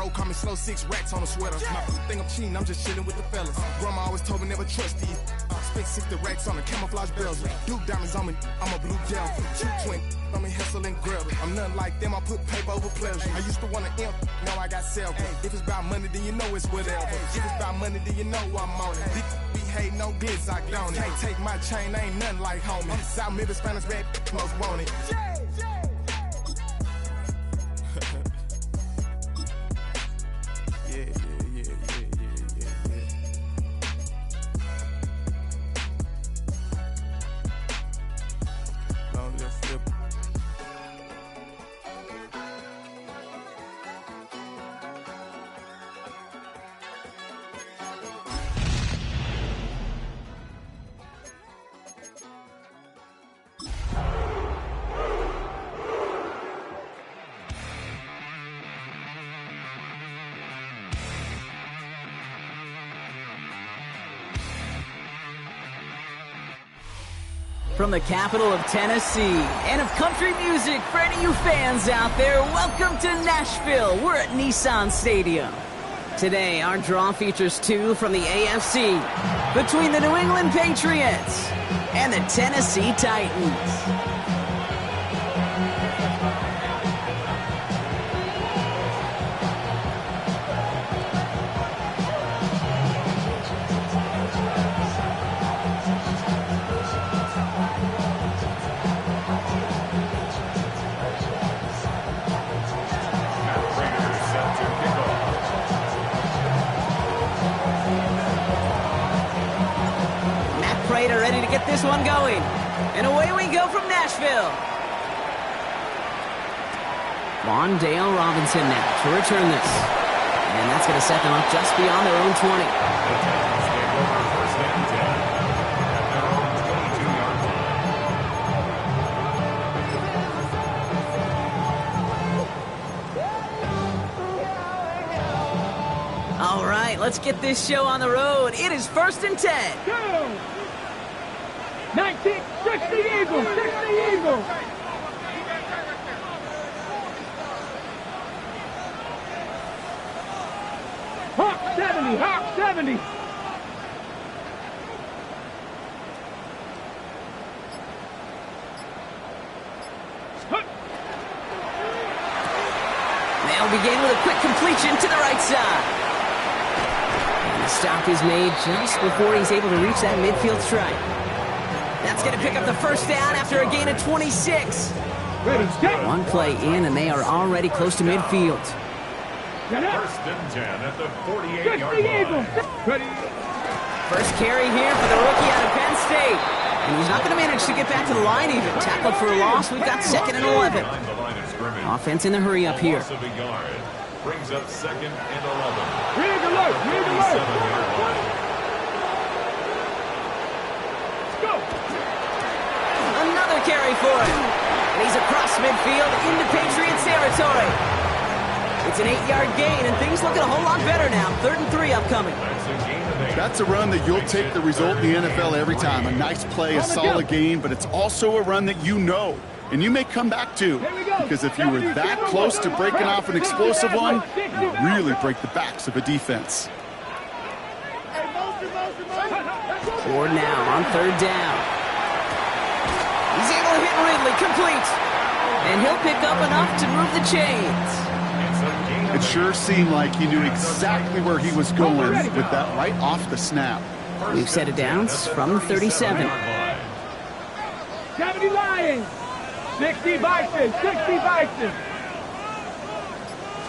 bro, call me slow, 6 racks on a sweater. My think I'm cheating, I'm just chilling with the fellas. Grandma always told me never trust these. Spent 60 racks on the camouflage bells. Blue diamonds on me, I'm a blue devil. 220 on me, hustle and grab it. I'm nothing like them, I put paper over pleasure. I used to want to imp, now I got self. If it's about money, then you know it's whatever. If it's about money, then you know I'm on it. Be hate, no glitz, I don't it. Can't take my chain, ain't nothing like homie. South Memphis, Spanish rap, most want it. From the capital of Tennessee and of country music, for any of you fans out there, welcome to Nashville. We're at Nissan Stadium. Today, our draw features two from the AFC between the New England Patriots and the Tennessee Titans. Ready to get this one going. And away we go from Nashville. Wandale Robinson now to return this. And that's going to set them up just beyond their own 20. All right, let's get this show on the road. It is 1st and 10. Go! 19, 60 Eagles, 60 Eagles. Hawk 70, Hawk 70. They'll begin with a quick completion to the right side. And the stop is made just before he's able to reach that midfield stripe. That's going to pick up the first down after a gain of 26. One play in, and they are already close to midfield. 1st and 10 at the 48-yard line. First carry here for the rookie out of Penn State. And he's not going to manage to get back to the line even. Tackled for a loss. We've got 2nd and 11. Offense in the hurry up here. Brings up 2nd and 11. Rig alert, rig alert. Another carry for him. And he's across midfield into Patriots territory. It's an 8-yard gain, and things looking a whole lot better now. 3rd and 3 upcoming. That's a run that you'll take the result in the NFL every time. A nice play, a solid gain, but it's also a run that you know, and you may come back to. Because if you were that close to breaking off an explosive one, you really break the backs of a defense. Ford now on 3rd down. He's able to hit Ridley, complete. And he'll pick up enough to move the chains. It sure seemed like he knew exactly where he was going with that right off the snap. We've set it down from 37. 70 Lions, 60 Bison, 60 Bison.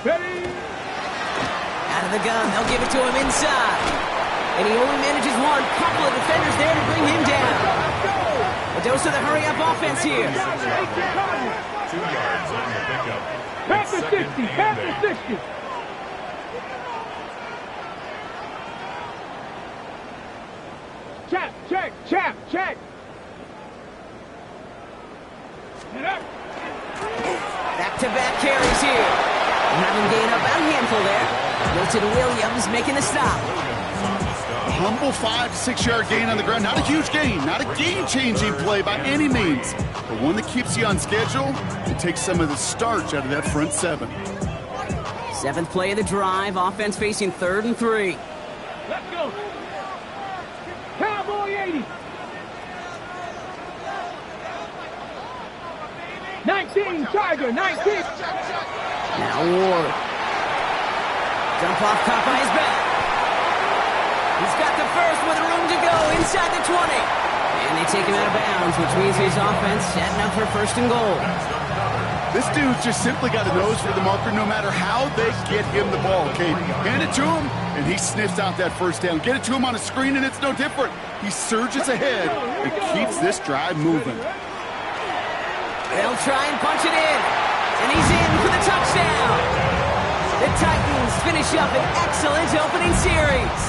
Ready? Out of the gun, they'll give it to him inside. And he only manages one. Couple of defenders there to bring him down. A dose of the hurry-up offense here. 2 yards on the pickup. Past the 60, past the 60. Check. Back-to-back carries here. Having gain up a handful there. Milton Williams making the stop. A humble 5 to 6 yard gain on the ground. Not a huge gain, not a game-changing play by any means, but one that keeps you on schedule and takes some of the starch out of that front 7. Seventh play of the drive. Offense facing 3rd and 3. Let's go. Cowboy 80. 19, Tiger, 19. Now Ward. Dump off caught by his back. He's got the first with room to go inside the 20. And they take him out of bounds, which means his offense setting up for 1st and goal. This dude's just simply got a nose for the marker no matter how they get him the ball, Kate. Hand it to him, and he sniffs out that first down. Get it to him on a screen, and it's no different. He surges ahead and keeps this drive moving. They'll try and punch it in. And he's in for the touchdown. The Titans finish up an excellent opening series.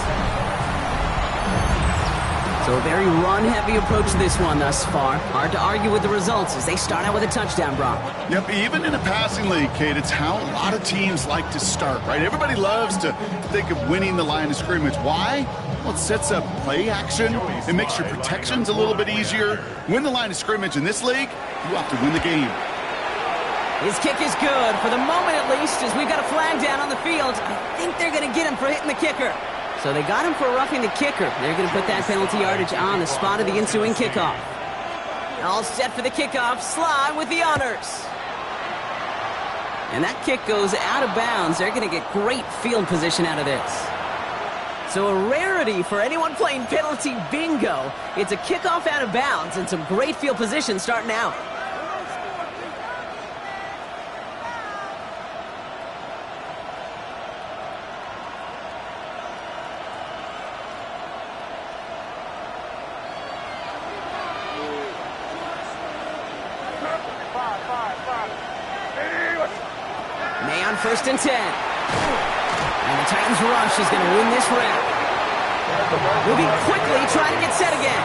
So a very run-heavy approach to this one thus far. Hard to argue with the results as they start out with a touchdown, Brock. Yep, even in a passing league, Kate, it's how a lot of teams like to start, right? Everybody loves to think of winning the line of scrimmage. Why? Well, it sets up play action. It makes your protections a little bit easier. Win the line of scrimmage in this league, you have to win the game. His kick is good, for the moment at least, as we've got a flag down on the field. I think they're going to get him for hitting the kicker. So they got him for roughing the kicker. They're going to put that penalty yardage on the spot of the ensuing kickoff. All set for the kickoff. Sly with the honors. And that kick goes out of bounds. They're going to get great field position out of this. So a rarity for anyone playing penalty bingo. It's a kickoff out of bounds and some great field position starting out. May on 1st and 10. And the Titans rush is going to win this round. Moving quickly, trying to get set again.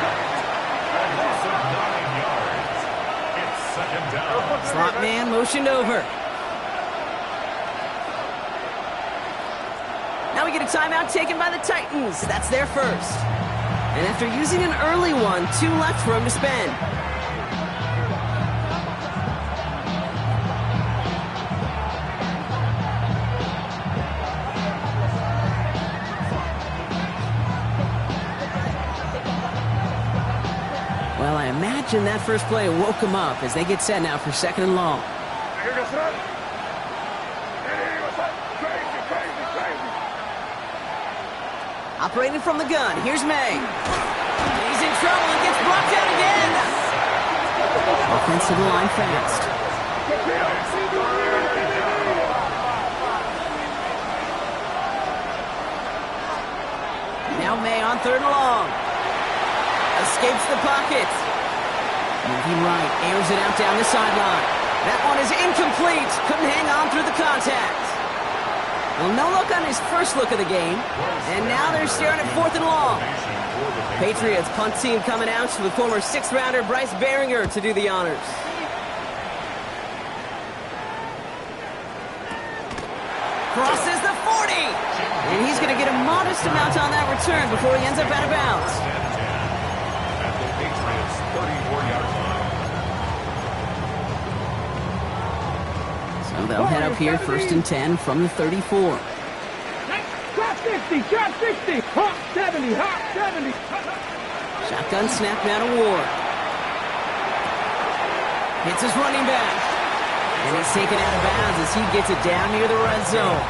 Slot man motioned over. Now we get a timeout taken by the Titans. That's their first. And after using an early one, 2 left for him to spend. Well, I imagine that first play woke him up as they get set now for 2nd and long. Operating from the gun, here's May. He's in trouble and gets brought down again. Offensive line fast. Now May on 3rd and long. Escapes the pocket. Moving right, airs it out down the sideline. That one is incomplete. Couldn't hang on through the contact. Well, no look on his first look of the game. And now they're staring at 4th and long. Patriots punt team coming out with former 6th-rounder Bryce Behringer to do the honors. Crosses the 40. And he's going to get a modest amount on that return before he ends up out of bounds. So they'll head up here 1st and 10 from the 34. Drop 60, drop 60. Hop 70, hop 70. Shotgun snap now to Ward. Hits his running back. And he's taken out of bounds as he gets it down near the red zone.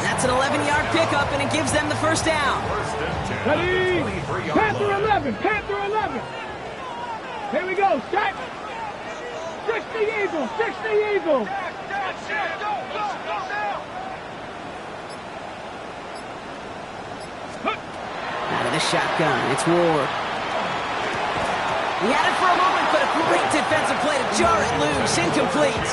That's an 11-yard pickup, and it gives them the first down. Ready? Panther 11, Panther 11. Here we go, set. 60 Eagle, 60 Eagle. Out of the shotgun, it's Ward. He had it for a moment, but a great defensive play to jar it loose. Incomplete.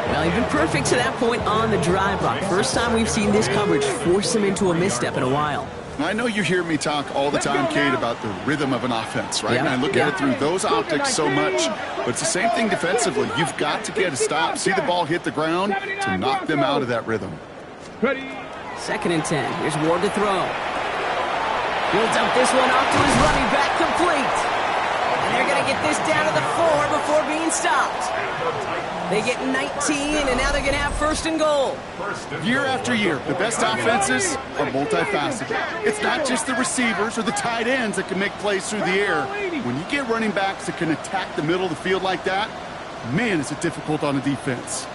Well, he's been perfect to that point on the drive, Brock. First time we've seen this coverage force him into a misstep in a while. I know you hear me talk all the time, Kate, about the rhythm of an offense, right? And I look at it through those optics so much. But it's the same thing defensively. You've got to get a stop, see the ball hit the ground to knock them out of that rhythm. Ready? 2nd and 10. Here's Ward to throw. He'll dump this one off to his running back, complete. And they're going to get this down to the 4 before being stopped. They get 19, and now they're going to have first and goal. Year after year, the best offenses are multifaceted. It's not just the receivers or the tight ends that can make plays through the air. When you get running backs that can attack the middle of the field like that, man, is it difficult on a defense.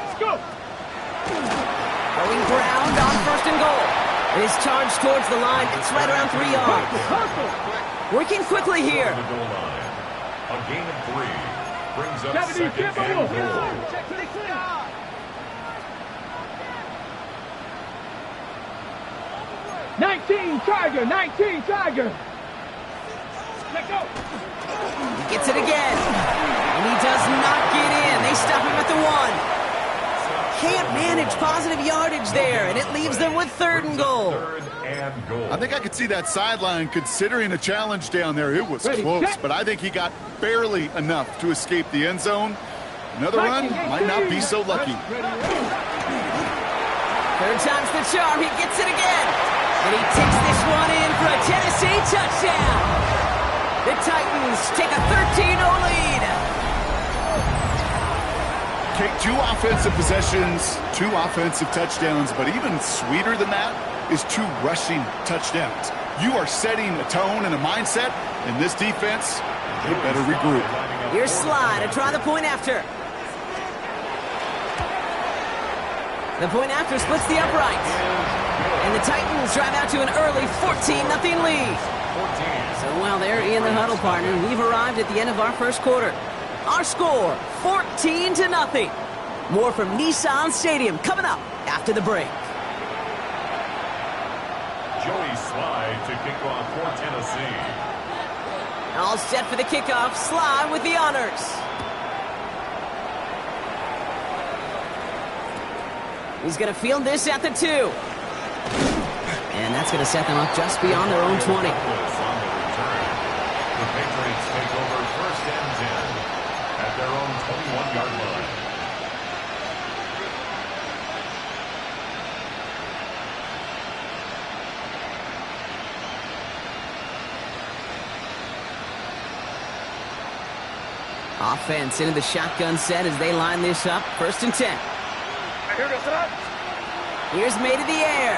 Let's go. Going ground on first and goal. It is charged towards the line. It's right around 3 yards. Working quickly here. The goal line. A gain of 3 brings up 70, second and goal. 19 Tiger, 19 Tiger. Let go. He gets it again. And he does not get in. They stop him at the 1. Can't manage positive yardage there, and it leaves them with third and goal. I think I could see that sideline considering a challenge down there. It was close, but I think he got barely enough to escape the end zone. Another run might not be so lucky. Third time's the charm. He gets it again. And he takes this one in for a Tennessee touchdown. The Titans take a 13-0 lead. Take 2 offensive possessions, 2 offensive touchdowns, but even sweeter than that is 2 rushing touchdowns. You are setting a tone and a mindset, and this defense, they better regroup. Here's Sly to try the point after. The point after splits the uprights. And the Titans drive out to an early 14-0 lead. So while they're in the huddle, partner, we've arrived at the end of our first quarter. Our score, 14-0. More from Nissan Stadium coming up after the break. Joey Sly to kick off for Tennessee. All set for the kickoff. Sly with the honors. He's going to field this at the 2. And that's going to set them up just beyond their own 20. The Patriots take over first and 10 at their own 21-yard line. Offense into the shotgun set as they line this up. First and 10. Here's May to the air.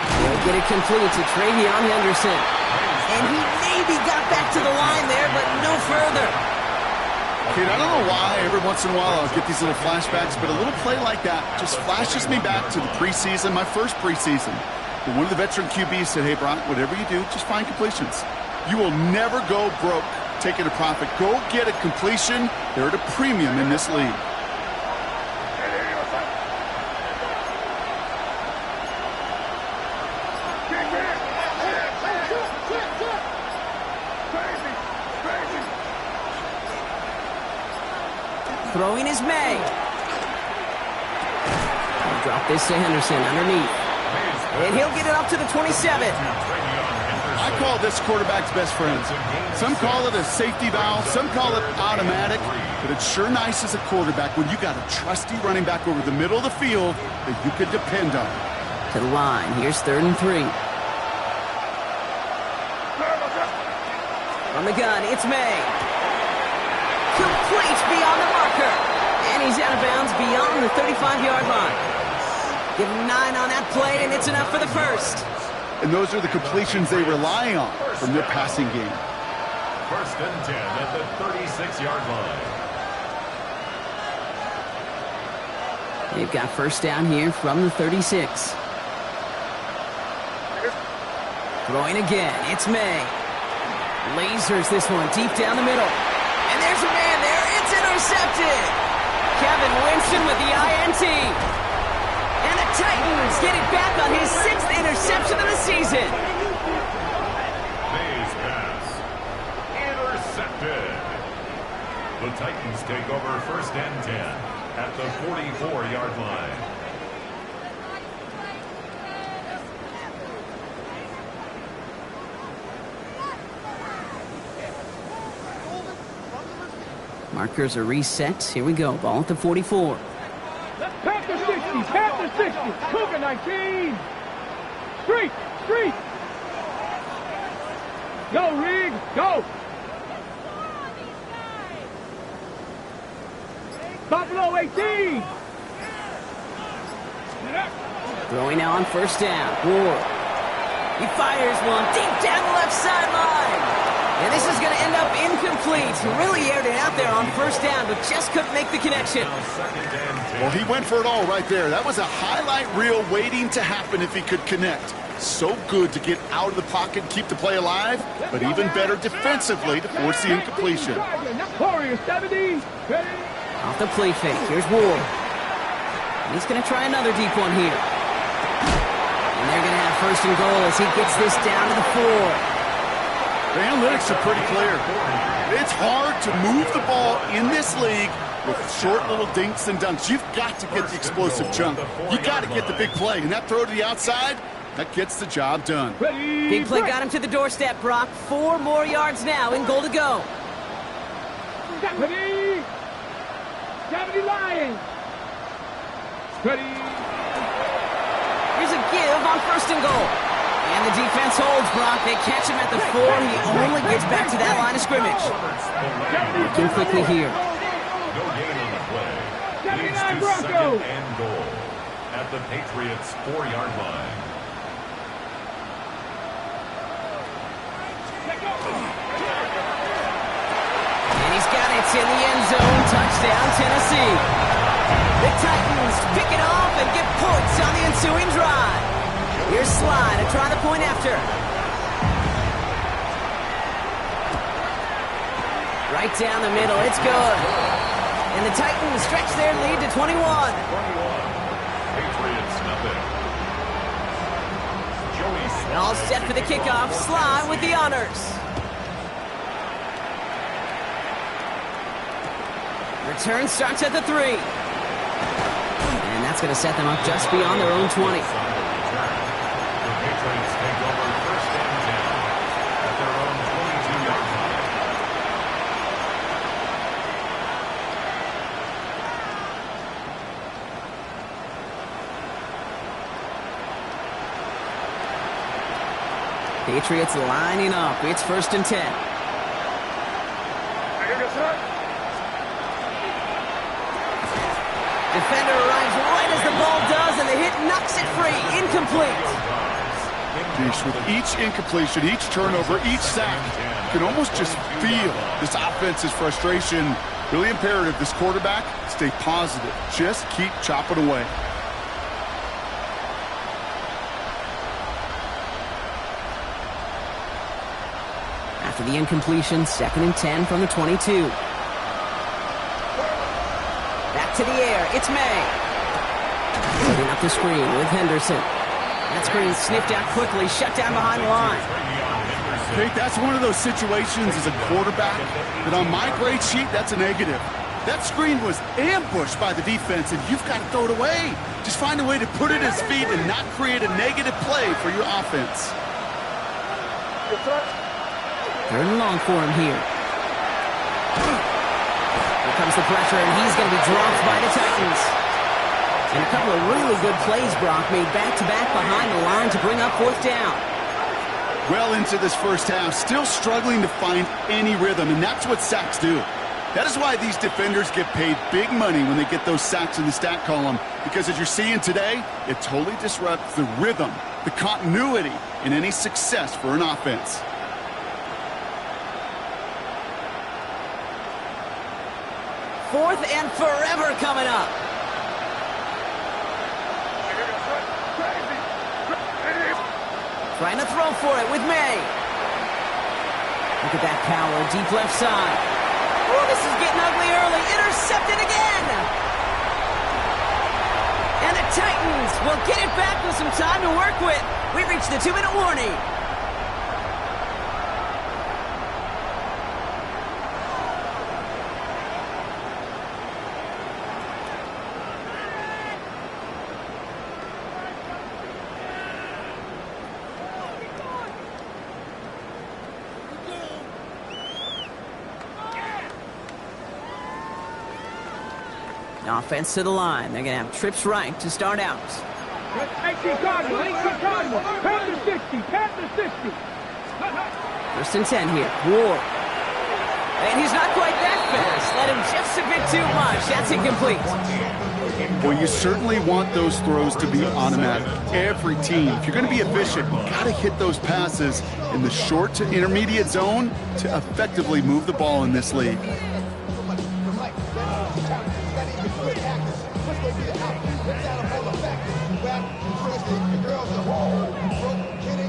He'll get it complete to Travion Henderson. And he maybe got back to the line there, but no further. Kid, I don't know why every once in a while I'll get these little flashbacks, but a little play like that just flashes me back to the preseason, my first preseason. But one of the veteran QBs said, hey, Brock, whatever you do, just find completions. You will never go broke taking a profit. Go get a completion. They're at a premium in this league. Throwing is May. He'll drop this to Henderson underneath. And he'll get it up to the 27. I call this quarterback's best friends. Some call it a safety valve, some call it automatic, but it's sure nice as a quarterback when you got a trusty running back over the middle of the field that you could depend on. To the line. Here's 3rd and 3. On the gun, it's May. Complete beyond the marker. And he's out of bounds beyond the 35-yard line. Give him 9 on that play, and it's enough for the first. And those are the completions they rely on from their passing game. First and 10 at the 36-yard line. They've got first down here from the 36. Throwing again, it's May. Lasers this one deep down the middle. And there's a man there. It's intercepted. Kevin Winston with the INT. And the Titans get it back on his 6th interception of the season. May's pass. Intercepted. The Titans take over first and 10 at the 44-yard line. Markers are reset. Here we go. Ball at the 44. Panther 60, Panther 60, Cougar 19. Street, street. Go, Riggs, go. Buffalo 18. Throwing now on first down. Ward. He fires one deep down the left sideline. And this is going to end up incomplete. He really aired it out there on first down, but just couldn't make the connection. Well, he went for it all right there. That was a highlight reel waiting to happen if he could connect. So good to get out of the pocket and keep the play alive, but even better defensively to force the incompletion. Warriors 70. Off the play fake. Here's Ward. He's going to try another deep one here. And they're going to have first and goal as he gets this down to the 4. The analytics are pretty clear. It's hard to move the ball in this league with short little dinks and dunks. You've got to get the explosive chunk. You got to get the big play. And that throw to the outside, that gets the job done. Big play got him to the doorstep, Brock. 4 more yards now in goal to go. 70 Lions. Ready. Here's a give on first and goal. And the defense holds, Brock. They catch him at the 4. He only gets back to that line of scrimmage. Looking quickly here. No gain on the play. Leads to second and goal at the Patriots' 4-yard line. And he's got it in the end zone. Touchdown, Tennessee. The Titans pick it off and get points on the ensuing drive. Here's Sly to try the point after. Right down the middle, it's good. And the Titans stretch their lead to 21. Patriots nothing. Joey Sly. All set for the kickoff. Sly with the honors. Return starts at the 3. And that's going to set them up just beyond their own 20. Patriots take over first and 10 at their own 22-yard line. Patriots lining up. It's first and 10. Defender arrives right as the ball does, and the hit knocks it free. Incomplete. With each incompletion, each turnover, each sack, you can almost just feel this offense's frustration. Really imperative, this quarterback, stay positive. Just keep chopping away. After the incompletion, second and 10 from the 22. Back to the air, it's May. Setting up the screen with Henderson. That screen sniffed out quickly, shut down behind the line. Kate, that's one of those situations as a quarterback that on my grade sheet, that's a negative. That screen was ambushed by the defense, and you've got to throw it away. Just find a way to put it at his feet and not create a negative play for your offense. Third and long for him here. Here comes the pressure, and he's going to be dropped by the Titans. And a couple of really good plays, Brock, made back-to-back behind the line to bring up fourth down. Well into this first half, still struggling to find any rhythm, and that's what sacks do. That is why these defenders get paid big money when they get those sacks in the stat column, because as you're seeing today, it totally disrupts the rhythm, the continuity in any success for an offense. Fourth and forever coming up. Trying to throw for it with May. Look at that power, deep left side. Oh, this is getting ugly early. Intercepted again. And the Titans will get it back with some time to work with. We reached the 2-minute warning. Offense to the line. They're going to have trips right to start out. 18 Cardinals, 18 Cardinals, Panther 60, Panther 60. First and 10 here. Ward. And he's not quite that fast. Let him just a bit too much. That's incomplete. Well, you certainly want those throws to be automatic. Every team, if you're going to be efficient, you got to hit those passes in the short to intermediate zone to effectively move the ball in this league.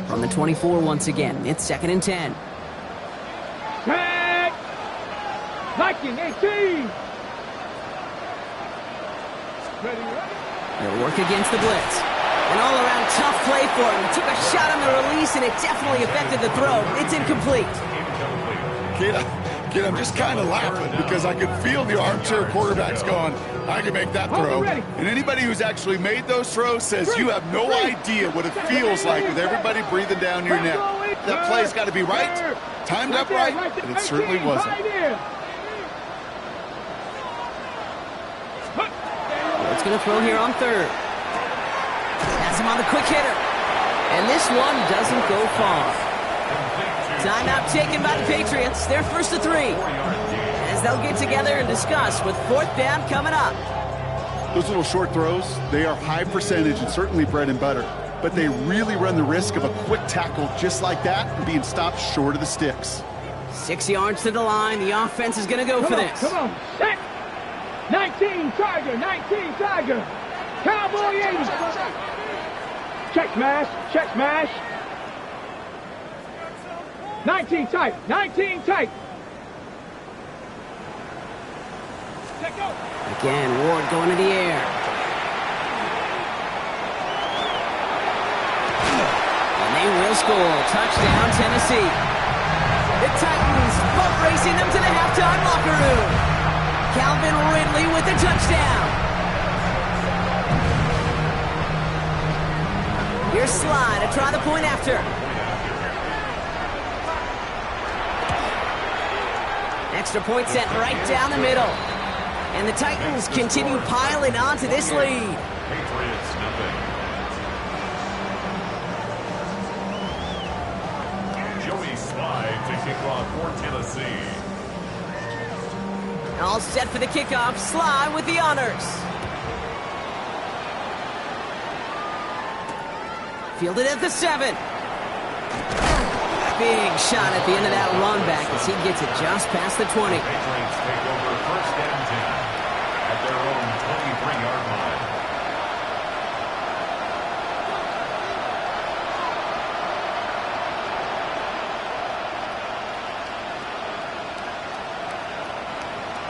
From the 24 once again, it's 2nd and 10. Tag! Viking 18! They'll work against the blitz. An all-around tough play for him. He took a shot on the release, and it definitely affected the throw. It's incomplete. Kid, I'm just kind of laughing because I could feel the armchair quarterbacks going, I can make that throw. And anybody who's actually made those throws says you have no idea what it feels like with everybody breathing down your neck. That play's got to be right, timed up right, and it certainly wasn't. It's going to throw here on 3rd. Has him on the quick hitter. And this one doesn't go far. Timeout taken by the Patriots. They're 1st to 3. As they'll get together and discuss with 4th down coming up. Those little short throws, they are high percentage and certainly bread and butter. But they really run the risk of a quick tackle just like that and being stopped short of the sticks. 6 yards to the line. The offense is going to go for this. Come on, set! 19 Tiger, 19 Tiger. Cowboy 80. Check smash, check smash. 19 tight, 19 tight. Again, Ward going to the air. And they will score. Touchdown, Tennessee. The Titans boat racing them to the halftime locker room. Calvin Ridley with the touchdown. Here's Sly to try the point after. Extra point set right down the middle. And the Titans continue piling on to this lead. Patriots nothing. Joey Slide to kick off for Tennessee. All set for the kickoff. Sly with the honors. Fielded at the 7. Big shot at the end of that run back as he gets it just past the 20. Patriots take over 1st and 10 at their own 23-yard line.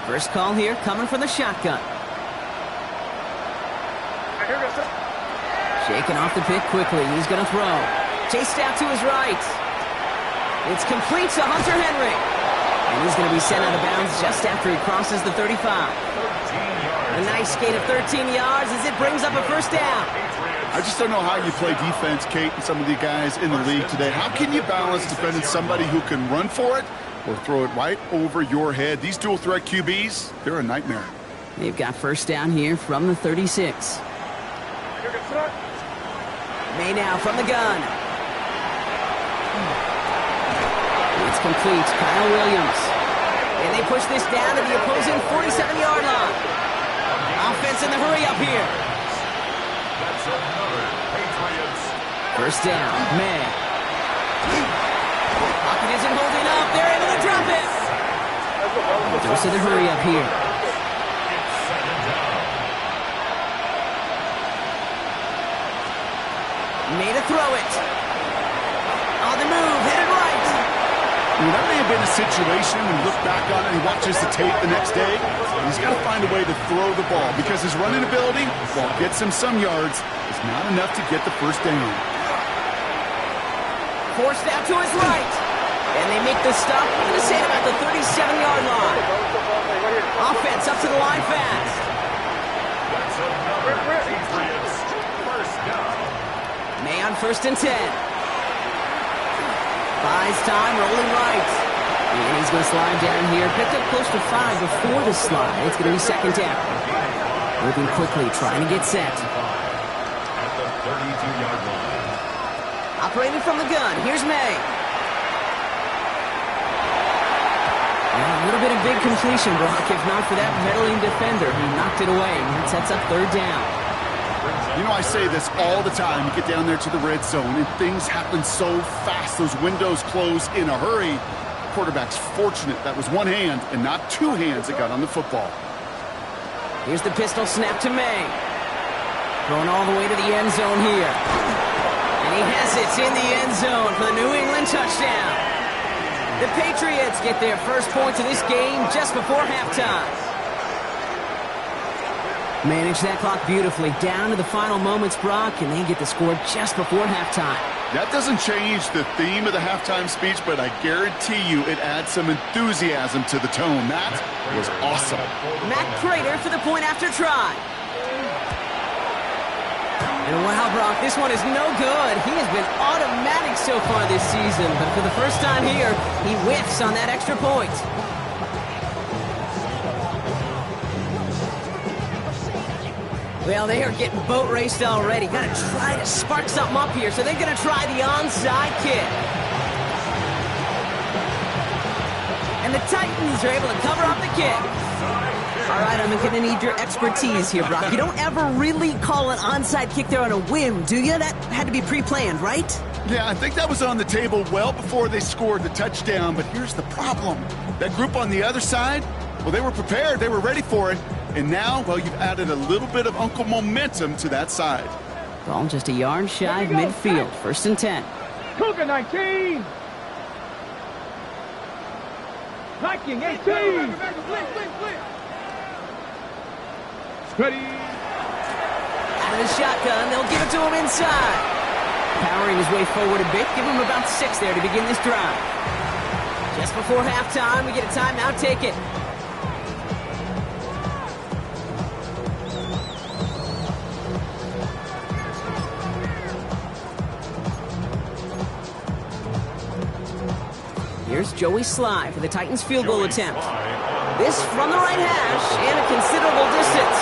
First call here coming from the shotgun. Shaking off the pick quickly. He's going to throw. Chased out to his right. It's complete to Hunter Henry. And he's going to be sent out of bounds just after he crosses the 35. A nice gain of 13 yards as it brings up a 1st down. I just don't know how you play defense, Kate, and some of the guys in the league today. How can you balance defending somebody who can run for it or throw it right over your head? These dual threat QBs, they're a nightmare. They've got 1st down here from the 36. May now from the gun. It's complete. Kyle Williams. And they push this down to the opposing 47-yard line. Offense in the hurry up here. That's another Patriots. 1st down. May. Pocket isn't holding up. They're able to drop it. Goes to the hurry up here. It's 2nd down. Made a throw it. On the move. Hit it right. Well, that may have been a situation when you look back on it and he watches the tape the next day. He's got to find a way to throw the ball because his running ability, while it gets him some yards, is not enough to get the 1st down. Forced out to his right. And they make the stop. I'm going to say about the 37-yard line. Offense up to the line fast. That's another Patriots 1st down. May on 1st and 10. Buys time, rolling right. And he's going to slide down here. Picked up close to 5 before the slide. It's going to be 2nd down. Moving quickly, trying to get set. At the 32-yard line. Operating from the gun. Here's May. Yeah, a little bit of big completion, Brock, if not for that meddling defender who knocked it away. And it sets up third down. You know, I say this all the time. You get down there to the red zone, and things happen so fast. Those windows close in a hurry. Quarterback's fortunate that was one hand and not two hands that got on the football. Here's the pistol snap to May. Going all the way to the end zone here. And he has it in the end zone for the New England touchdown. The Patriots get their first points of this game just before halftime. Manage that clock beautifully down to the final moments, Brock, and they get the score just before halftime. That doesn't change the theme of the halftime speech, but I guarantee you it adds some enthusiasm to the tone. That was awesome. Matt Prater for the point after try. And wow, Brock, this one is no good. He has been automatic so far this season, but for the first time here, he whiffs on that extra point. Well, they are getting boat raced already. Got to try to spark something up here, so they're going to try the onside kick. And the Titans are able to cover up the kick. All right, I'm going to need your expertise here, Brock. You don't ever really call an onside kick there on a whim, do you? That had to be pre-planned, right? Yeah, I think that was on the table well before they scored the touchdown, but here's the problem. That group on the other side, well, they were prepared. They were ready for it. And now, well, you've added a little bit of Uncle momentum to that side. Ball just a yard shy of midfield. First and 10. Cougar 19. Viking 18. Ready. Out of the shotgun, they'll give it to him inside. Powering his way forward a bit. Give him about 6 there to begin this drive. Just before halftime, we get a timeout. Take it. Here's Joey Sly for the Titans field goal attempt. This from the right hash and a considerable distance.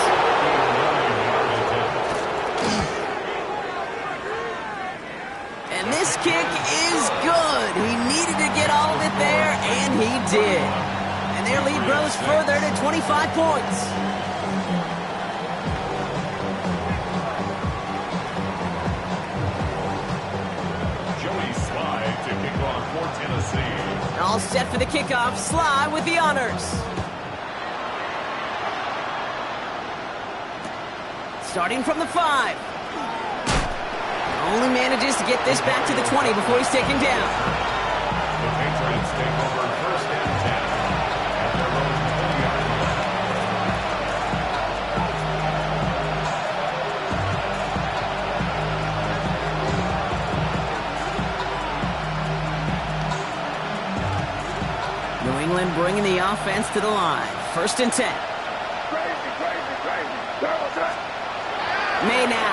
And this kick is good. He needed to get all of it there, and he did. And their lead grows further to 25 points. All set for the kickoff. Sly with the honors. Starting from the 5. Only manages to get this back to the 20 before he's taken down. The Patriots take over first and 10 at their own 20-yard line. New England bringing the offense to the line. First and 10. May now.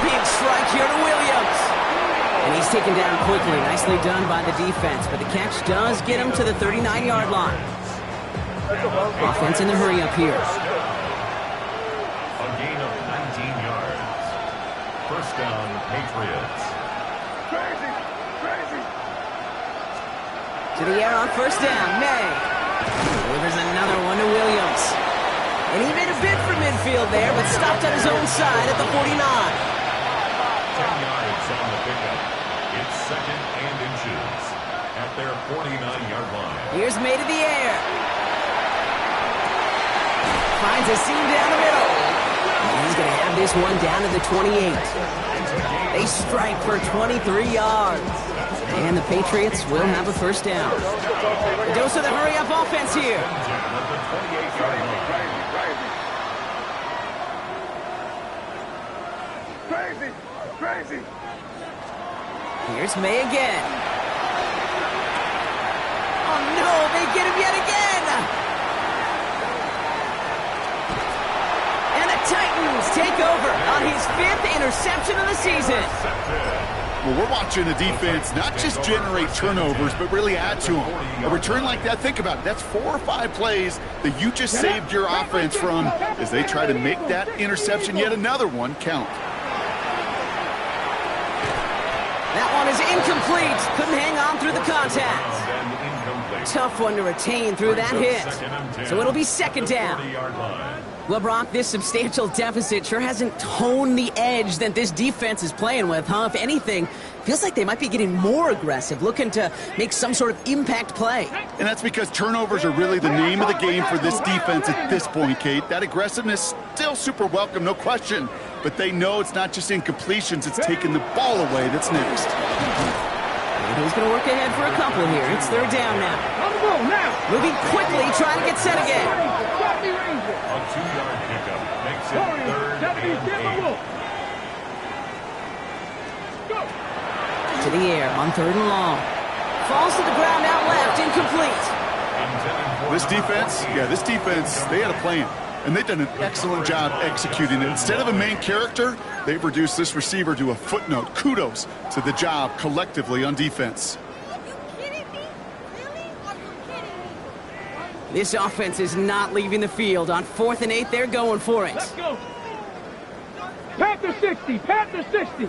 Big strike here to Williams. And he's taken down quickly. Nicely done by the defense. But the catch does get him to the 39-yard line. Offense in the hurry up here. A gain of 19 yards. First down, Patriots. To the air on first down, May. Delivers another one to Williams. And he made a bid for midfield there, but stopped on his own side at the 49. 10 yards on the pickup. It's second and inches at their 49-yard line. Here's May to the air. Finds a seam down the middle. And he's going to have this one down to the 28. They strike for 23 yards. And the Patriots will have a first down. A dose of the hurry-up offense here. Crazy. Here's May again. Oh no, they get him yet again. And the Titans take over on his 5th interception of the season. Well, we're watching a defense not just generate turnovers, but really add to them. A return like that, think about it. That's 4 or 5 plays that you just saved your offense from as they try to make that interception, yet another one, count. That one is incomplete. Couldn't hang on through the contact. Tough one to retain through that hit. So it'll be second down. Well, Brock, this substantial deficit sure hasn't toned the edge that this defense is playing with, huh? If anything, feels like they might be getting more aggressive, looking to make some sort of impact play. And that's because turnovers are really the name of the game for this defense at this point, Kate. That aggressiveness still super welcome, no question. But they know it's not just incompletions, it's taking the ball away that's next. And he's going to work ahead for a couple here. It's third down now. Moving quickly, trying to get set again. A 2-yard pickup makes it third and 8. To the air on third and long. Falls to the ground out left, incomplete. This defense, they had a plan. And they've done an excellent job executing it. Instead of a main character, they've reduced this receiver to a footnote. Kudos to the job collectively on defense. Are you kidding me? Really? Are you kidding me? This offense is not leaving the field. On 4th and 8, they're going for it. Let's go. Panther 60. Panther 60.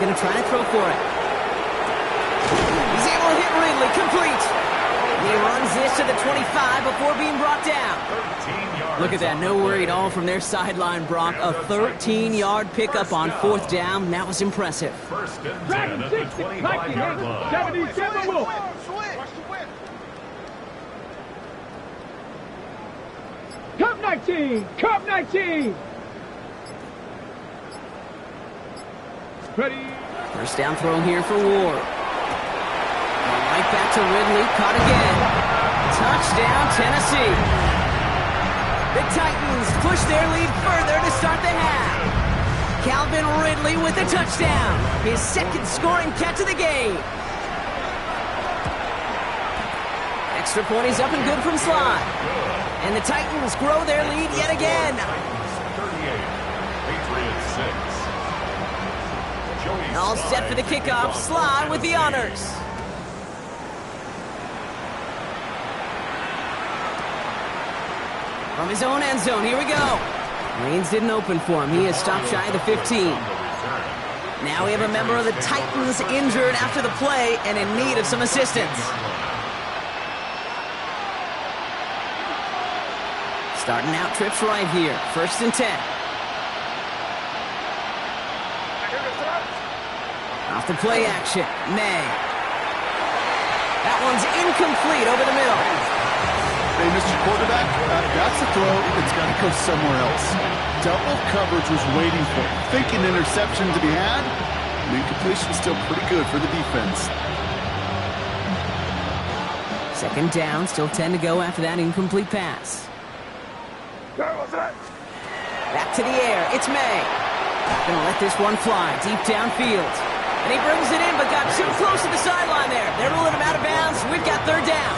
Going to try to throw for it. He's able to hit Ridley, complete. He runs this to the 25 before being brought down. Look at that, no worry at all from their sideline, Brock. A 13-yard pickup on 4th down. That was impressive. First and 10 at the 25-yard line. 77 Wolf. Cup 19. Cup 19. Ready. First down throw here for Ward. Right back to Ridley. Caught again. Touchdown, Tennessee. The Titans push their lead further to start the half. Calvin Ridley with a touchdown. His second scoring catch of the game. Extra point is up and good from Sly. And the Titans grow their lead yet again. 38. Patriots 6. All set for the kickoff. Sly with the honors. From his own end zone, here we go. Reigns didn't open for him. He is stopped shy of the 15. Now we have a member of the Titans injured after the play and in need of some assistance. Starting out trips right here. First and 10. Off the play action, May. That one's incomplete over the middle. Hey, Mr. Quarterback, that's a throw. It's got to go somewhere else. Double coverage was waiting for it. Thinking interception to be had. And incompletion still pretty good for the defense. Second down, still 10 to go after that incomplete pass. Back to the air, it's May. Gonna let this one fly deep downfield. And he brings it in, but got too close to the sideline there. They're ruling him out of bounds. We've got third down.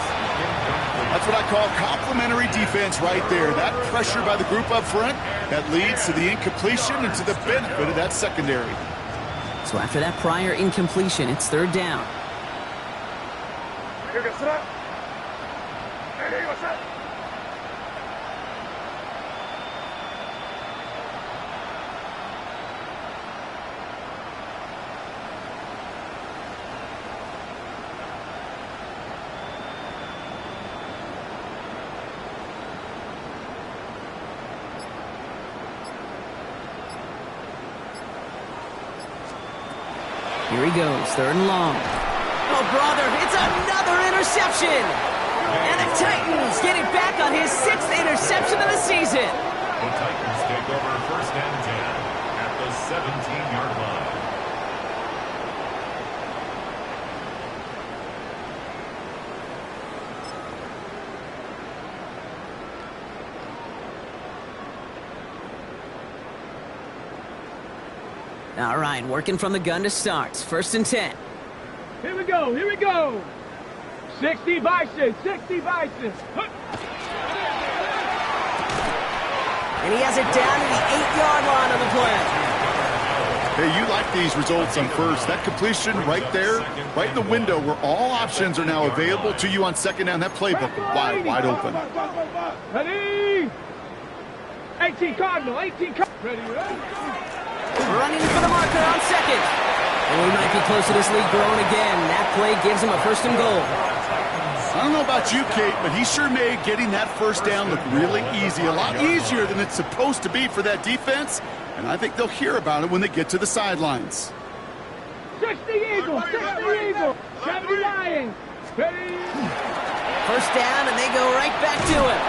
That's what I call complimentary defense right there. That pressure by the group up front, that leads to the incompletion and to the benefit of that secondary. So after that prior incompletion, it's third down. Here he goes, third and long. Oh, brother, it's another interception. And the Titans get it back on his 6th interception of the season. The Titans take over first and 10 at the 17-yard line. All right, working from the gun to start. First and 10. Here we go. Here we go. 60 Bison. 60 Bison. And he has it down to the 8-yard line on the play. Hey, you like these results on first. That completion right there, right in the window where all options are now available to you on second down. That playbook wide open. Ready? 18 Cardinal, 18 Cardinal. Ready. Running for the marker on second. And we might be close to this lead growing again. That play gives him a first and goal. I don't know about you, Kate, but he sure made getting that first down look really easy. A lot easier than it's supposed to be for that defense. And I think they'll hear about it when they get to the sidelines. 60 Eagles, 60 Eagles, 70 Lions. Ready? First down, and they go right back to him.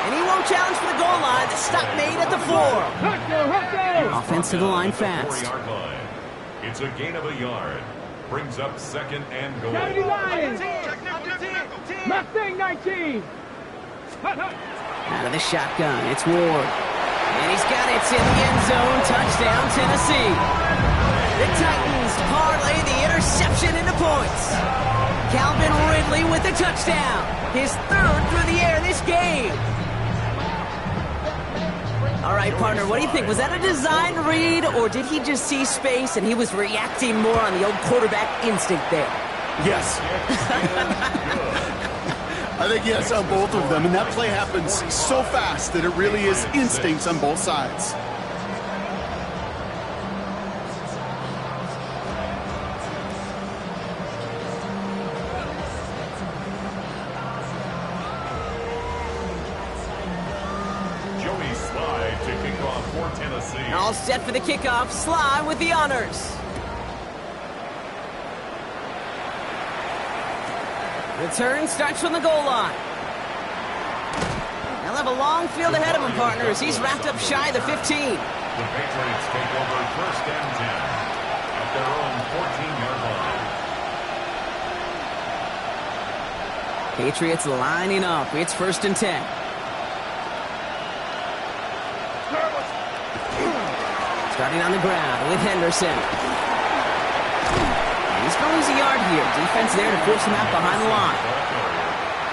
And he won't challenge for the goal line. The stop made at the 4. Offense to the line fast. It's a gain of a yard. Brings up second and goal. 70 Lions. Mustang 19. Out of the shotgun, it's Ward. And he's got it. It's in the end zone. Touchdown, Tennessee. The Titans parlay the interception into points. Calvin Ridley with the touchdown. His third through the air this game. All right, partner, what do you think? Was that a design read, or did he just see space and he was reacting more on the old quarterback instinct there? Yes. I think yes on both of them, and that play happens so fast that it really is instincts on both sides. All set for the kickoff. Sly with the honors. Return starts from the goal line. They'll have a long field ahead of him, partners. He's wrapped up shy of the 15. The Patriots take over first and 10 at their own 14-yard line. Patriots lining up. It's first and 10. Starting on the ground with Henderson. He's going to lose a yard here. Defense there to force him out behind the line.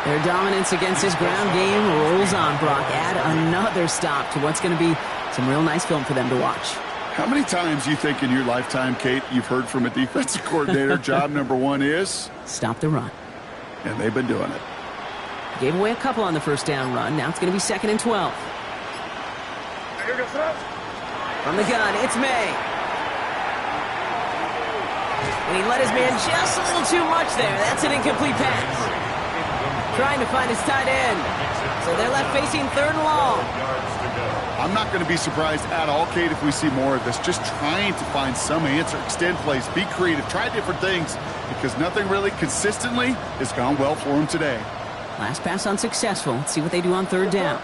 Their dominance against his ground game rolls on, Brock. Add another stop to what's going to be some real nice film for them to watch. How many times do you think in your lifetime, Kate, you've heard from a defensive coordinator, job number one is? Stop the run. And they've been doing it. Gave away a couple on the first down run. Now it's going to be second and 12. From the gun, it's May. And he let his man just a little too much there. That's an incomplete pass. Trying to find his tight end. So they're left facing third and long. I'm not going to be surprised at all, Kate, if we see more of this. Just trying to find some answer, extend plays, be creative, try different things, because nothing really consistently has gone well for him today. Last pass unsuccessful. Let's see what they do on third down.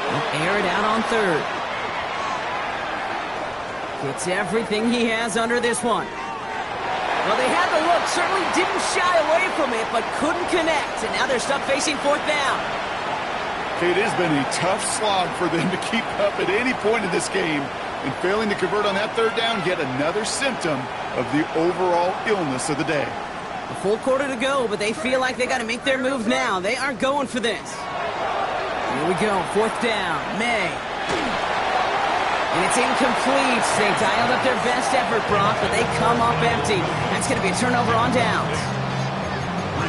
They'll air it out on third. Gets everything he has under this one. Well, they had the look, certainly didn't shy away from it, but couldn't connect. And now they're stuck facing fourth down. It has been a tough slog for them to keep up at any point in this game. And failing to convert on that third down, yet another symptom of the overall illness of the day. A full quarter to go, but they feel like they got to make their move now. They are going for this. Here we go, fourth down, May. And it's incomplete. They dialed up their best effort, Brock, but they come up empty. That's going to be a turnover on downs.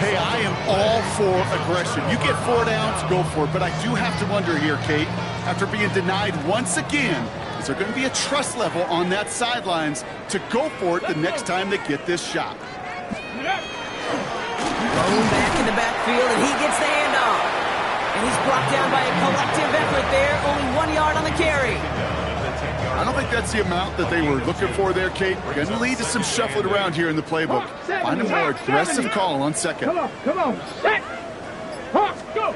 Hey, I am all for aggression. You get 4 downs, go for it. But I do have to wonder here, Kate, after being denied once again, is there going to be a trust level on that sidelines to go for it the next time they get this shot? Thrown back in the backfield, and he gets the handoff. And he's brought down by a collective effort there. Only 1 yard on the carry. I don't think that's the amount that they were looking for there, Kate. Going to lead to some shuffling around here in the playbook. Find a more aggressive call on second. Come on, set. Hawk, go.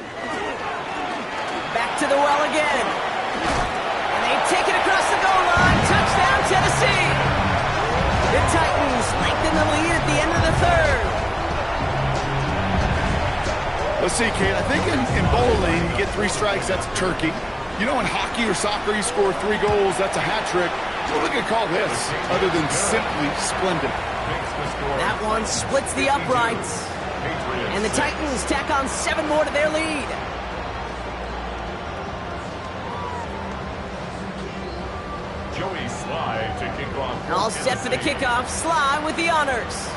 Back to the well again. And they take it across the goal line. Touchdown, Tennessee. The Titans lengthen the lead at the end of the third. Let's see, Kate. I think in bowling, you get 3 strikes, that's a turkey. You know, in hockey or soccer, you score 3 goals, that's a hat trick. What are we going to call this, other than simply splendid? That one splits the uprights. And the Titans tack on 7 more to their lead. Joey Sly to kick off. All set for the kickoff. Sly with the honors.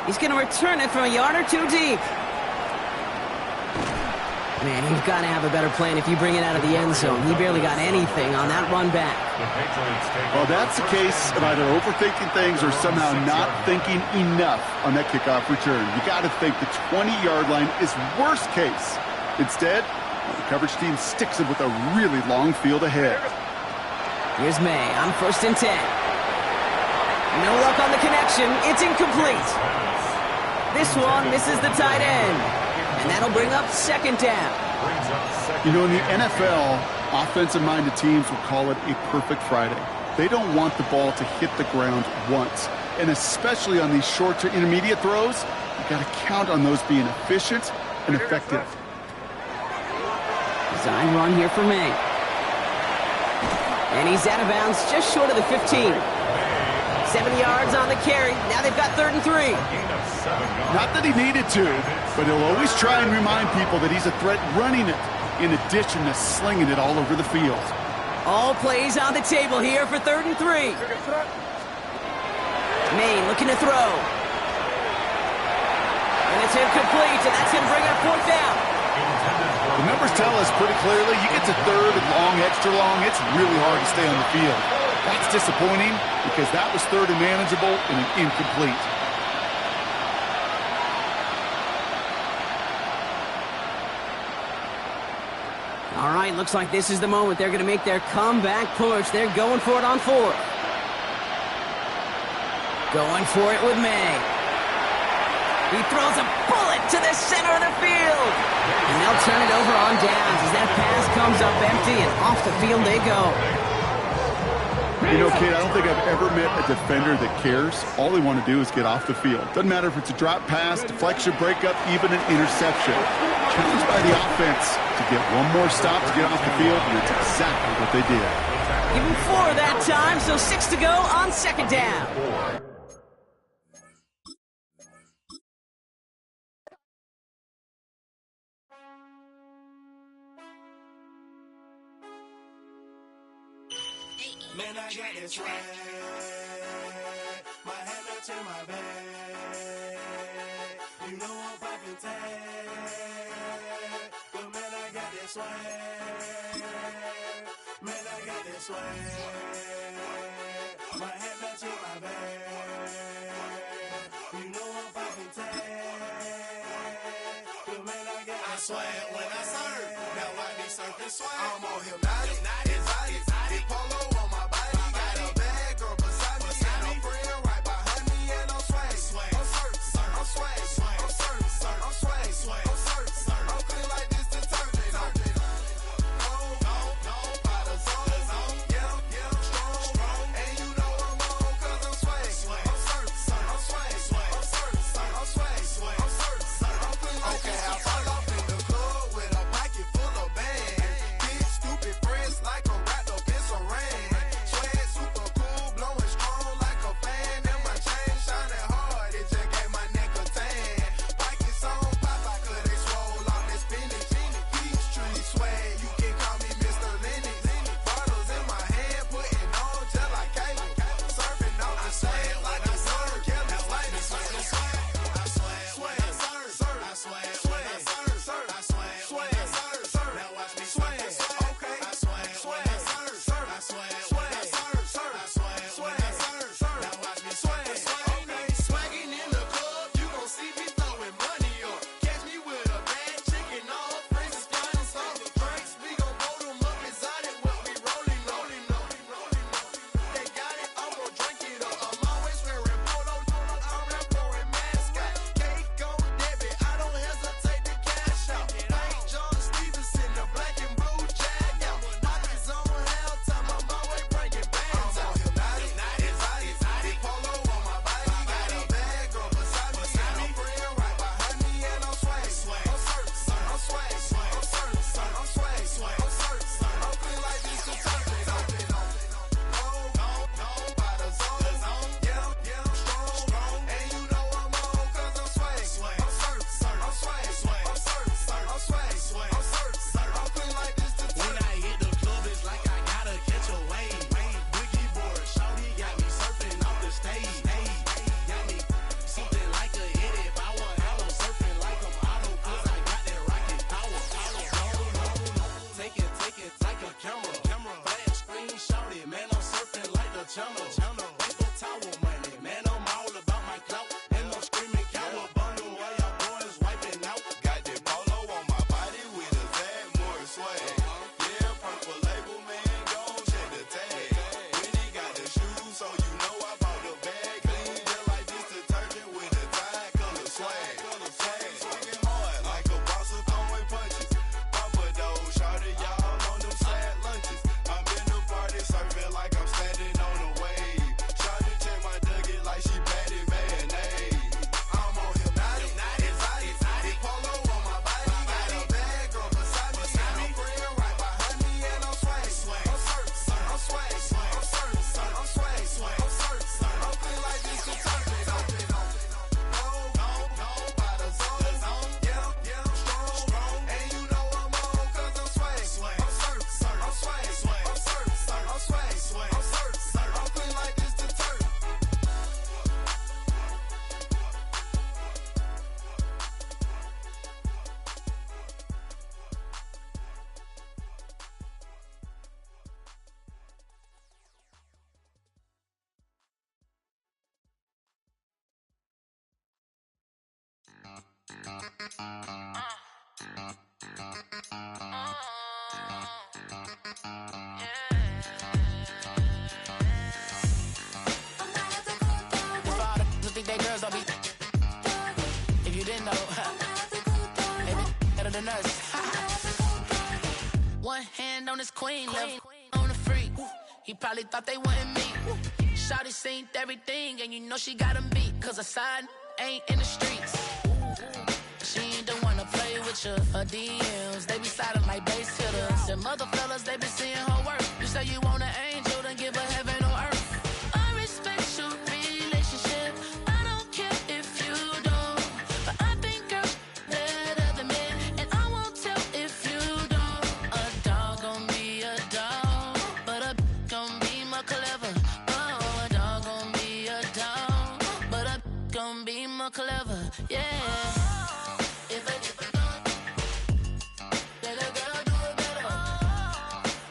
He's going to return it from a yard or two deep. Man, you've got to have a better plan if you bring it out of the end zone. He barely got anything on that run back. Well, that's a case of either overthinking things or somehow not thinking enough on that kickoff return. You got to think the 20-yard line is worst case. Instead, the coverage team sticks him with a really long field ahead. Here's May on 1st and 10. No luck on the connection. It's incomplete. This one misses the tight end. And that'll bring up 2nd down. You know, in the NFL, offensive-minded teams will call it a perfect Friday. They don't want the ball to hit the ground once. And especially on these short to intermediate throws, you've got to count on those being efficient and effective. Design run here for May. And he's out of bounds just short of the 15. 7 yards on the carry. Now they've got 3rd and 3. Not that he needed to, but he'll always try and remind people that he's a threat running it, in addition to slinging it all over the field. All plays on the table here for 3rd and 3. Maine looking to throw. And it's incomplete, and that's going to bring up 4th down. The numbers tell us pretty clearly, you get to 3rd and long, extra long, it's really hard to stay on the field. That's disappointing because that was 3rd and manageable and an incomplete. All right, looks like this is the moment they're going to make their comeback push. They're going for it on 4th. Going for it with May. He throws a bullet to the center of the field. And they'll turn it over on downs as that pass comes up empty and off the field they go. You know, kid, I don't think I've ever met a defender that cares. All they want to do is get off the field. Doesn't matter if it's a drop pass, deflection, breakup, even an interception. Challenged by the offense to get one more stop to get off the field, and it's exactly what they did. Give him 4 that time, so 6 to go on 2nd down. Man, I got this swag. My hand up to my bag. You know I'm poppin' tag. But man, I got this swag. Man, I got this swag. My hand up to my bag. You know I'm poppin' tag. But man, I got this swag. When I serve, now I be surfing swag. I'm on hypnotic, exotic, polo on my body. Got a bad girl beside me, and a friend right behind me, and I'm swag. I'm certain, I'm swag, I'm certain, I'm swag, I'm certain, I'm clean like this detergent. No, by the zone, yeah, strong, and you know I'm on 'cause I'm swag. I'm certain, I'm swag, I'm certain, I'm swag, I'm certain, I'm clean like this. Okay, I fall off in the club with a pocket full of bags. Big stupid friends like a rat. Think they girls don't be. If you didn't know, they be better than us. One hand on his queen, left on the freak. He probably thought they wanted me. Shawty seen everything, and you know she got him beat. Cause her side ain't in the streets. She ain't the one to play with you. Her DMs, they be sliding like bass hitters. And mother fellas, they be seeing her work. You say you want an angel, then give her heaven or earth. I respect your relationship. Clever, yeah. If I don't, let a girl do it better.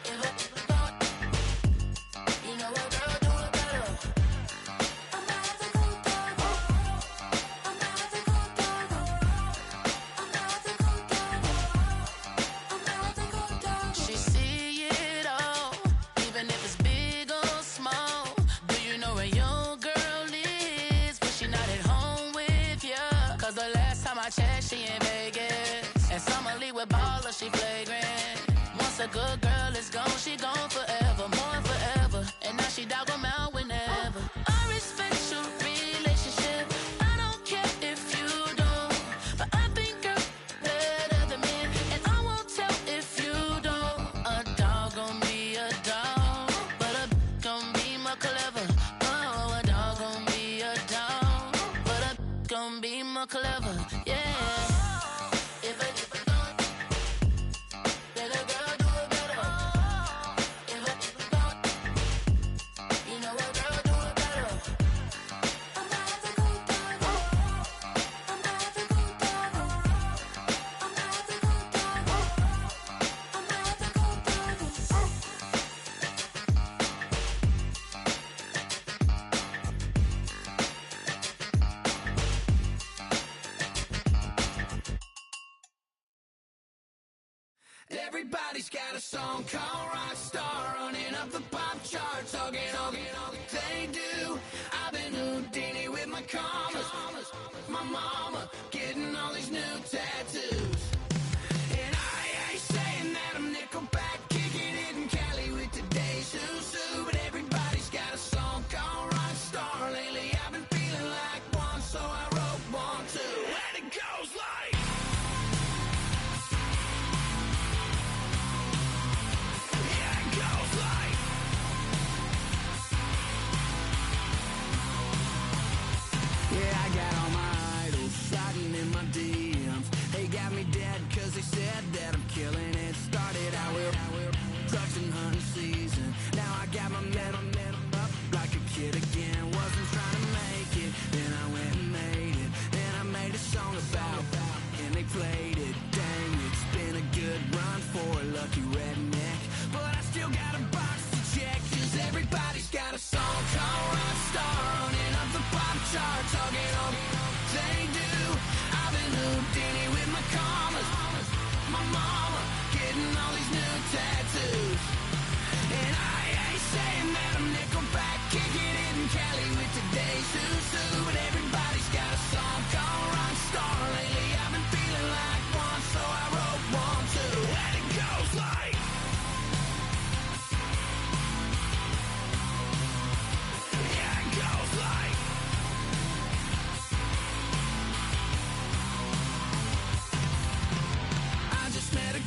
If I don't, you know a girl do it better. I'm not the good dog. I'm not the good dog. I'm not the good dog. I'm not the good dog. She see it all, even if it's big or small. Do you know where your girl is when she not at home? Cause the last time I checked, she in Vegas. And Summer Lee with baller, she flagrant. Once a good girl is gone, she gone forever, more forever. And now she dog 'em out whenever. I respect your relationship. I don't care if you don't. But I think you're better than me. And I won't tell if you don't. A dog gon' be a dog, but a gon' be more clever. Oh, a dog gon' be a dog, but a gon' be more clever, yeah. If I don't, let a girl do it better. If I don't, you know a girl do it better. I'm not the good dog. I'm not the good dog. I'm not the good dog. I'm not the good dog. Everybody's got a song called Rockstar, running up the pop charts, all they do. I've been Houdini with my commas, my mama getting all these new tattoos. And I ain't saying that I'm Nickelback, kicking it in Cali with today's Susu. But everybody's got a song called Rockstar. Lately I've been feeling like one, so I wrote one too. And it goes like, yeah, I got all my idols sliding in my DMs. They got me dead cause they said that I'm killing it. Started out with drugs and hunting season. Now I got my metal up like a kid again. Wasn't trying to make it, then I went and made it. Then I made a song about and they played it. Dang, it's been a good run for a lucky redneck. But I still got a box to check, cause everybody's got a song called Rockstar, running up the pop charts, all they do. I've been Houdini with my commas, my mama getting all these new tattoos. And I ain't saying that I'm Nickelback, kicking it in Cali with today's Susu. But everybody's got a song called Rockstar. Lately I've been feeling like one, so I wrote one too. And it goes like, yeah, it goes like, I just met a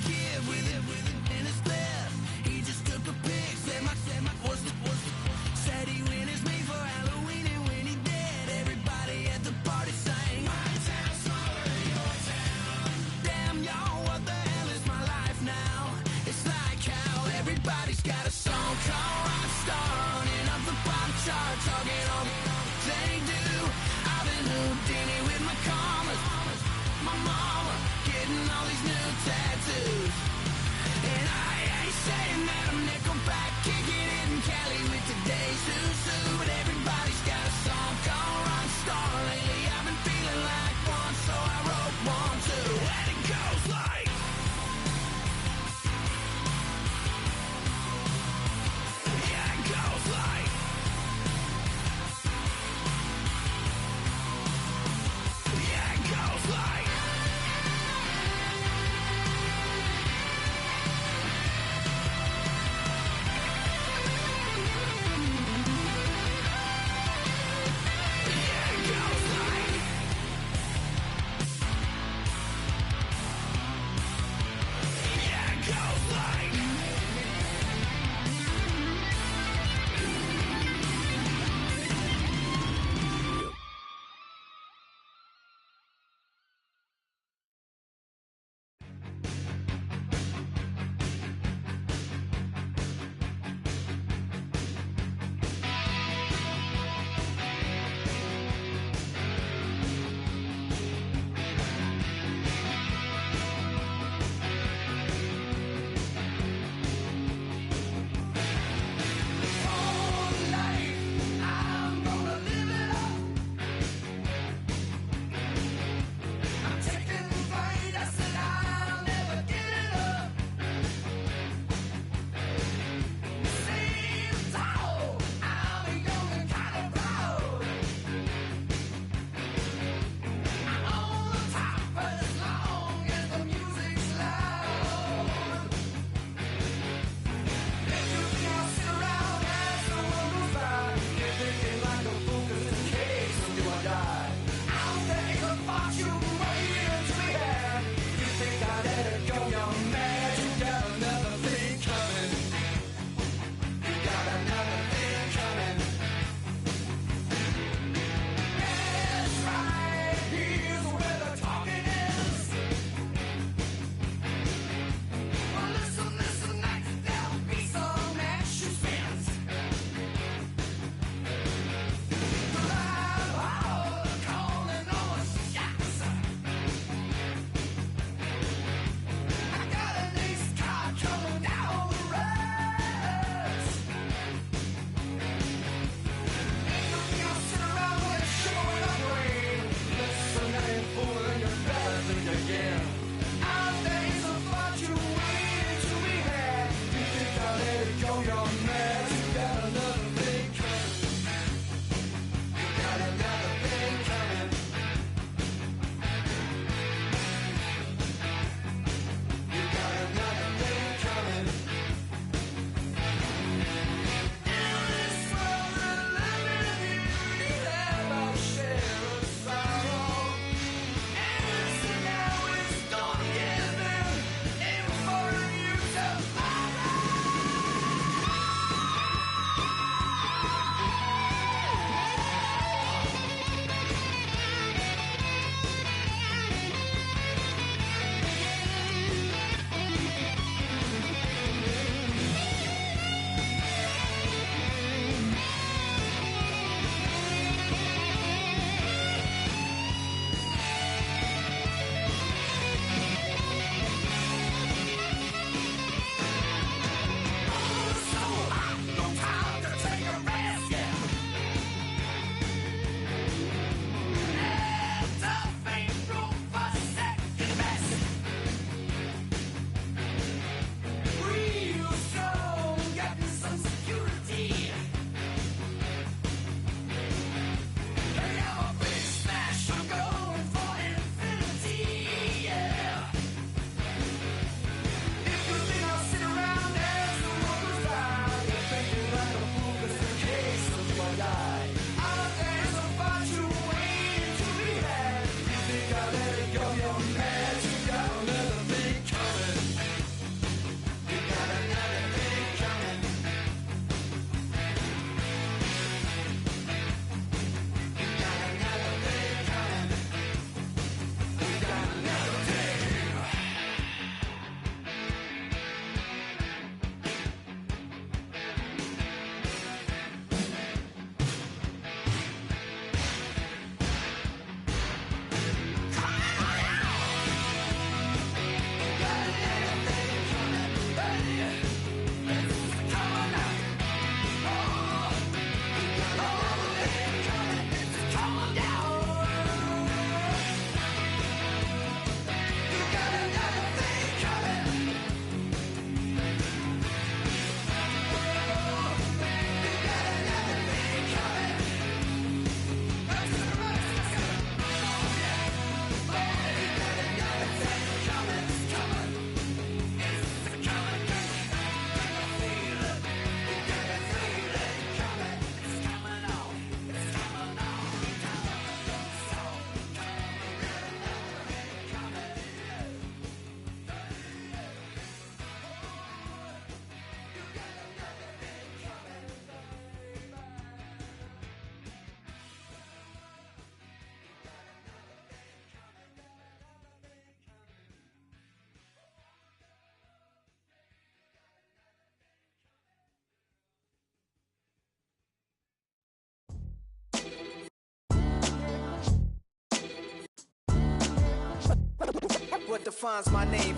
What defines my name?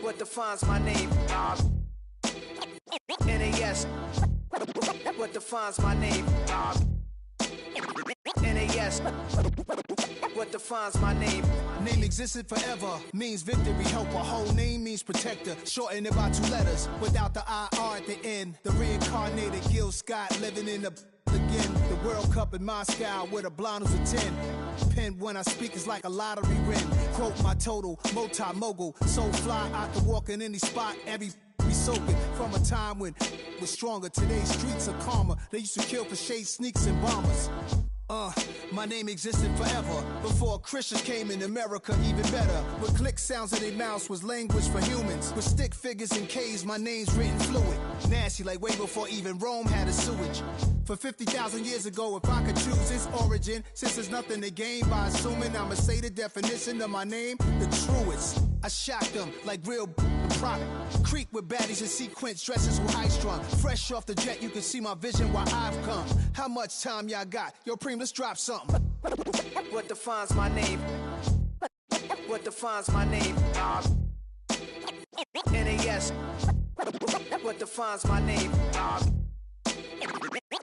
What defines my name? NAS. What defines my name? NAS. What defines my name? Name existed forever, means victory, helper. Whole name means protector, shortened it by 2 letters, without the IR at the end. The reincarnated Gil Scott living in the again. The World Cup in Moscow with a blonde who's a 10. Pen when I speak is like a lottery win. Quote my total, multi-mogul. So fly, I can walk in any spot, every be soaking from a time when was stronger. Today's streets are calmer. They used to kill for shade sneaks and bombers. My name existed forever before Christians came in America, even better. With click sounds in their mouths was language for humans. With stick figures and K's, my name's written fluid. Nasty like way before even Rome had a sewage. For 50,000 years ago, if I could choose its origin, since there's nothing to gain by assuming, I'ma say the definition of my name, the truest. I shocked them like real prop. Creek with baddies in sequence, dresses with high strung. Fresh off the jet, you can see my vision while I've come. How much time y'all got? Yo, Preem, let's drop something. What defines my name? What defines my name? NAS. What defines my name?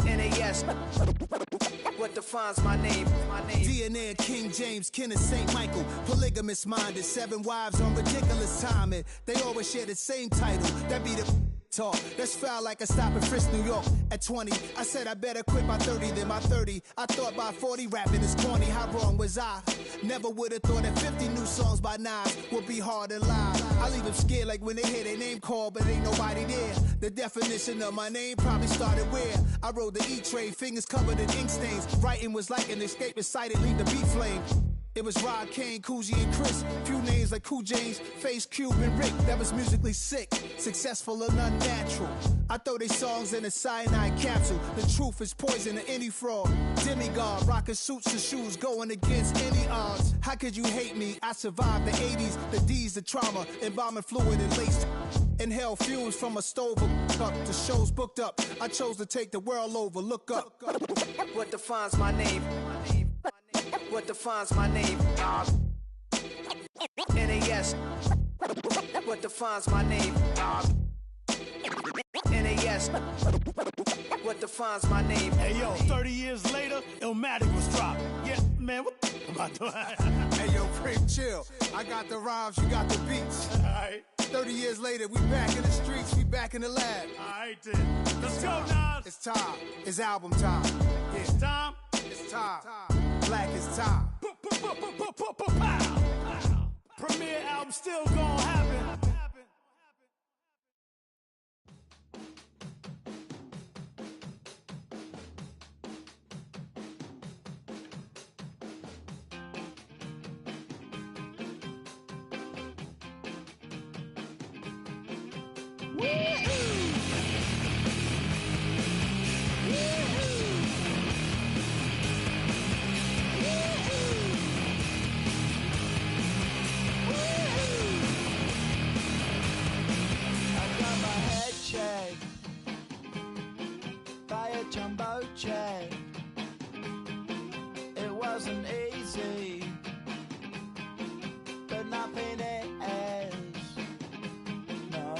NAS. What defines my name? DNA of King James, kin of St. Michael. Polygamous minded, 7 wives on ridiculous timing. They always share the same title. That be the talk. That's foul like a stop in Frisk, New York. At 20, I said I better quit by 30 than by 30. I thought by 40 rapping is corny. How wrong was I? Never would have thought that 50 new songs by Nas would be hard to lie. I leave them scared like when they hear their name called, but ain't nobody there. The definition of my name probably started where I rode the E-Trade, fingers covered in ink stains. Writing was like an escape excited, leave the beat flame. It was Rod Kane, Coogee, and Chris. Few names like Cool James, Face Cube, and Rick. That was musically sick, successful and unnatural. I throw they songs in a cyanide capsule. The truth is poison to any fraud. Demigod, rocking suits and shoes, going against any odds. How could you hate me? I survived the 80s, the D's, the trauma, embalming fluid and laced. Inhale fumes from a stove up. The show's booked up. I chose to take the world over. Look up. What defines my name? What defines my name? NAS. What defines my name? NAS. What defines my name? Hey yo, 30 years later, Illmatic was dropped. Yeah, man, what the am I doing? Hey yo, Preem, chill. I got the rhymes, you got the beats. Alright. 30 years later, we back in the streets, we back in the lab. Alright then. Let's go, Nas. It's time. It's album time. Yeah. It's time. It's time. Black is time. Premiere album still gonna happen. Jumbo jet. It wasn't easy, but nothing is. No.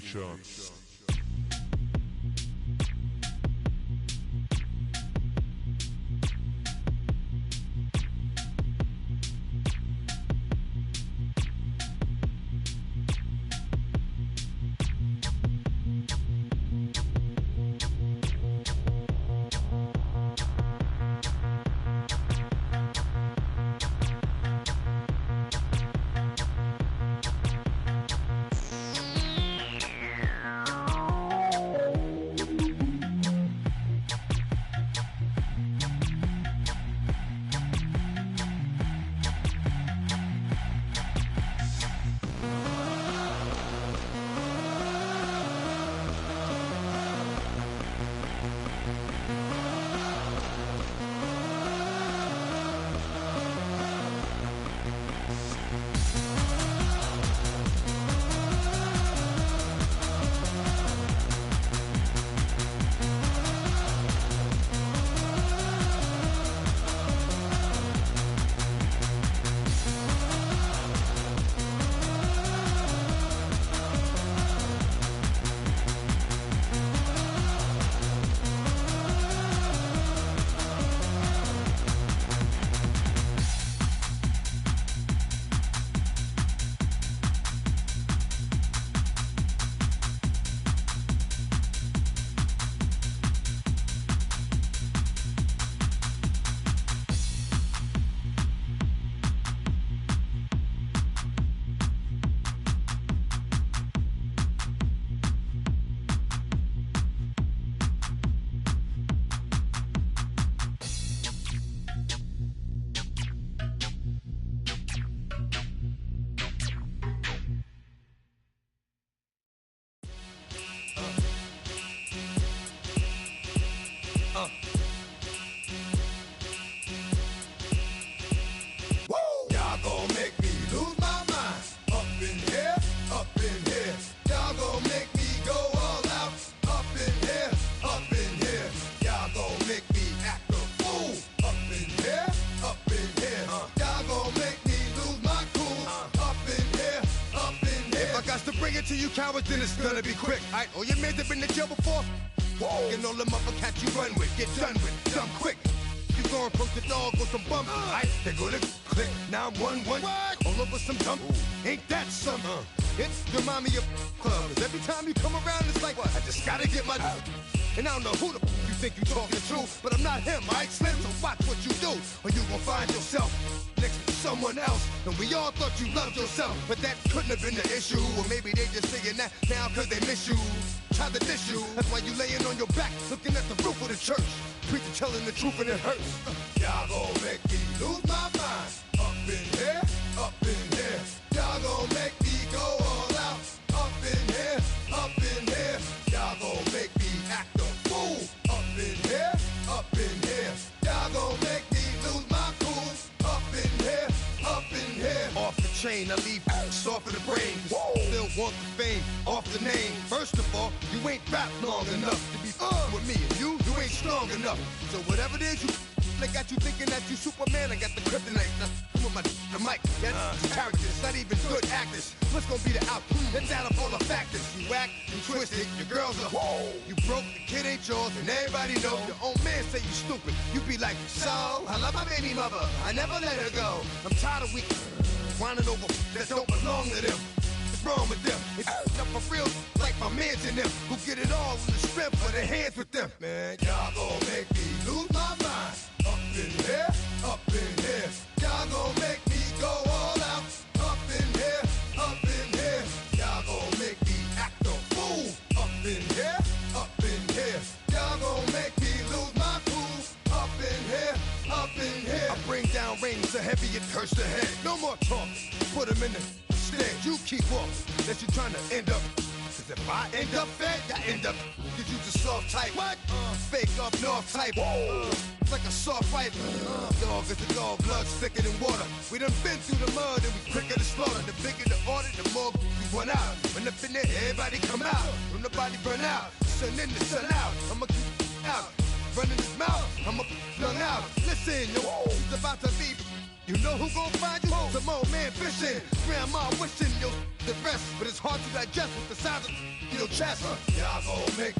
Nation. you cowards, then it's gonna be quick. Alright, all your men have been to jail before? Whoa. And all them other cats you run with, get done with, dumb quick. You going from the dog or some bum? Alright, they gonna click 911 all over some dump. Ain't that something? It's remind me of club. 'Cause every time you come around, it's like, I just gotta get my. And I don't know who the you think you talking to, but I'm not him, alright, Slim? So watch what you do, or you gon' find yourself next to someone else. And we all thought you loved yourself, but that couldn't have been the issue. Or maybe they just saying that now 'cause they miss you. Tried to diss you, that's why you laying on your back, looking at the roof of the church. Preacher telling the truth and it hurts. Y'all gon' make me lose my mind. Up in here, up in here. Y'all gon' make me go all out. Up in here, up in here. Y'all gon' make me act a fool. Up in here, up in here. Y'all gon' make me lose my cool. Up in here, up in here. Off the chain, I leave soft in the brain. Still want the fame, off the name. First of all, you ain't rap long enough to be with me. And you ain't strong enough. So whatever it is you they got you thinking that you Superman, I got the kryptonite. Now, with the mic, that's characters, not even good actors. What's gonna be the outcome? It's out of all the factors. You whack, you twisted, your girls are you broke, the kid ain't yours, and everybody know. Your own man say you stupid. You be like, so, I love my baby mother, I never let her go. I'm tired of weak whining over that don't belong to them. What's wrong with them? It's up for real, like my mans in them, who get it all in the strength of their hands with them. Man, y'all gon' make me lose my mind. Up in here, up in here. Y'all gon' make me go all out. Up in here, up in here. Y'all gon' make me act a fool. Up in here, up in here. Y'all gon' make me lose my cool. Up in here, up in here. I bring down rain so heavy it hurts the head. No more talk, put them in the stand. You keep off, that you trying to end up. Cause if I end up fed, I end up. Cause you the soft type. What? Fake up north type. It's like a soft fight. Dog is a dog, blood thicker than water. We done been through the mud and we quicker to slaughter. The bigger the order, the more we run out. When up in there, everybody come out. When the body burn out, sun in the sun out. I'ma keep out. Running his mouth, I'ma flung out. Listen, yo, it's about to be. You know who gon' find you? Some old man fishing. Grandma wishing you'll the rest. But it's hard to digest with the size of your chest. Y'all gon' make